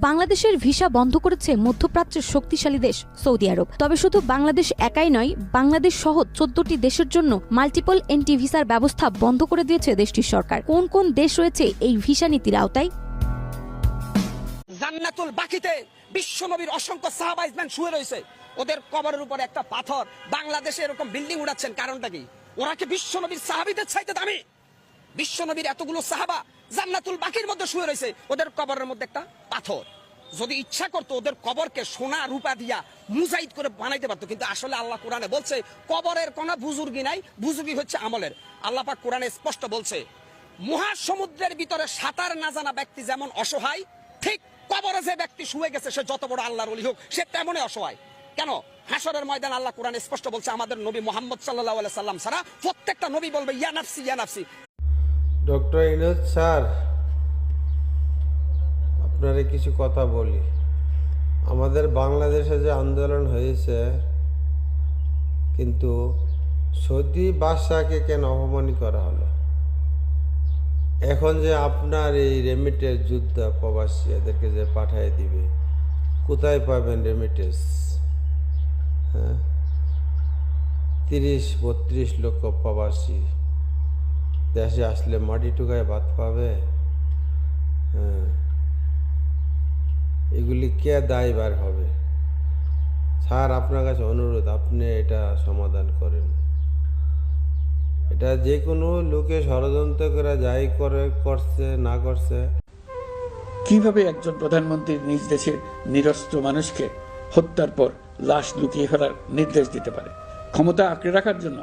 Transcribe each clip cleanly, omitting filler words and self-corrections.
বাংলাদেশের ভিসা বন্ধ করেছে মধ্যপ্রাচ্যের শক্তিশালী দেশ সৌদি আরব। তবে শুধু বাংলাদেশ একাই নয়, বাংলাদেশ সহ 14টি দেশের জন্য মাল্টিপল এন্ট্রি ভিসার ব্যবস্থা বন্ধ করে দিয়েছে দেশটির সরকার। কোন কোন দেশ রয়েছে এই ভিসা নীতির আওতায়? জান্নাতুল বাকিতে বিশ্বনবীর অসংখ্য সাহাবা ইজমান শুয়ে রয়েছে, ওদের কবরের উপরে একটা পাথর। বাংলাদেশে এরকম বিল্ডিং উড়াচ্ছেন, কারণটা কি? ওরা কি বিশ্বনবীর সাহাবীদের চাইতে দামি? বিশ্বনবীর এতগুলো সাহাবা জান্নাতুল বাকির মধ্যে শুয়ে রয়েছে, ওদের কবরের মধ্যে একটা পাথর। যদি ইচ্ছা করতো ওদের কবরকে সোনা রূপা দিয়া মুজাইদ করে বানাইতে পারতো, কিন্তু আসলে আল্লাহ কোরআনে বলছে কবরের কোনো বুজুর্গি নাই, বুজুর্গি হচ্ছে আমলের। আল্লাহ পাক কোরআনে স্পষ্ট বলছে, মহাসমুদ্রের ভিতরে সাঁতার না জানা ব্যক্তি যেমন অসহায়, ঠিক কবরে যে ব্যক্তি শুয়ে গেছে সে যত বড় আল্লাহর ওলি হোক সে তেমনই অসহায়। কেন? হাসরের ময়দান আল্লাহ কোরআনে স্পষ্ট বলছে, আমাদের নবী মুহাম্মদ সাল্লাল্লাহু আলাইহি সাল্লাম ছাড়া প্রত্যেকটা নবী বলবে ইয়া নাফসি ইয়া নাফসি। ডক্টর ইউনূস স্যার, আপনারে কিছু কথা বলি। আমাদের বাংলাদেশে যে আন্দোলন হয়েছে, কিন্তু সৌদি বাদশাহকে কেন অপমানিত করা হলো? এখন যে আপনার এই রেমিটেন্স যুদ্ধ প্রবাসী এদেরকে যে পাঠিয়ে দিবে, কোথায় পাবেন রেমিটেন্স? হ্যাঁ, 30-32 লক্ষ প্রবাসী দেশে আসলে মাটি টুকায় ভাত পাবে? হ্যাঁ, এগুলি কে দায়ভার হবে? স্যার, আপনার কাছে অনুরোধ, আপনি এটা সমাধান করেন। এটা যে কোনো লোকে ষড়যন্ত্র করে যাই করছে না করছে। কিভাবে একজন প্রধানমন্ত্রী নিজ দেশের নিরস্ত্র মানুষকে হত্যার পর লাশ লুকিয়ে ফেলার নির্দেশ দিতে পারে? ক্ষমতা আঁকড়ে রাখার জন্য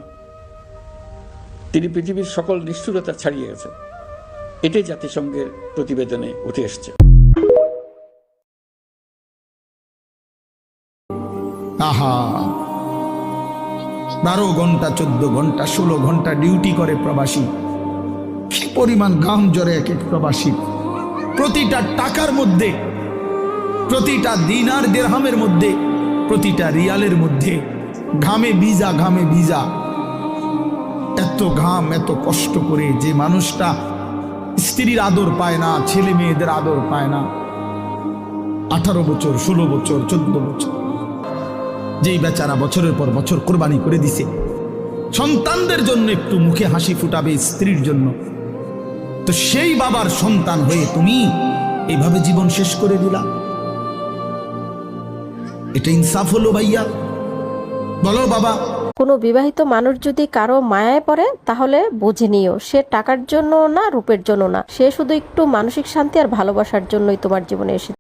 তিনি পৃথিবীর সকল নিষ্ঠুরতা ছাড়িয়ে গেছেন। এটাই জাতিসংঘের প্রতিবেদনে উঠে এসছে। আহা, 12 ঘন্টা 14 ঘন্টা 16 ঘন্টা ডিউটি করে প্রবাসী। কি পরিমাণ ঘাম ঝরে এক এক প্রবাসী। প্রতিটা টাকার মধ্যে, প্রতিটা দিনার দিরহামের মধ্যে, প্রতিটা রিয়ালের মধ্যে ঘামে ভিজা, ঘামে ভিজা। এত ঘাম, এত কষ্ট করে যে মানুষটা স্ত্রীর আদর পায় না, ছেলে মেয়েদের আদর পায় না, 18 বছর 16 বছর 14 বছর, যেই বেচারা বছরের পর বছর কোরবানি করে দিছে সন্তানদের জন্য, একটু মুখে হাসি ফুটাবে স্ত্রীর জন্য, তো সেই বাবার সন্তান হয়ে তুমি এইভাবে জীবন শেষ করে দিলা। এটা ইনসাফ হলো ভাইয়া? বলো বাবা। কোনো বিবাহিত মানুষ যদি কারো মায়ায় পড়ে, তাহলে বুঝে নিও সে টাকার জন্য না, রূপের জন্য না, সে শুধু একটু মানসিক শান্তি আর ভালোবাসার জন্যই তোমার জীবনে এসেছে।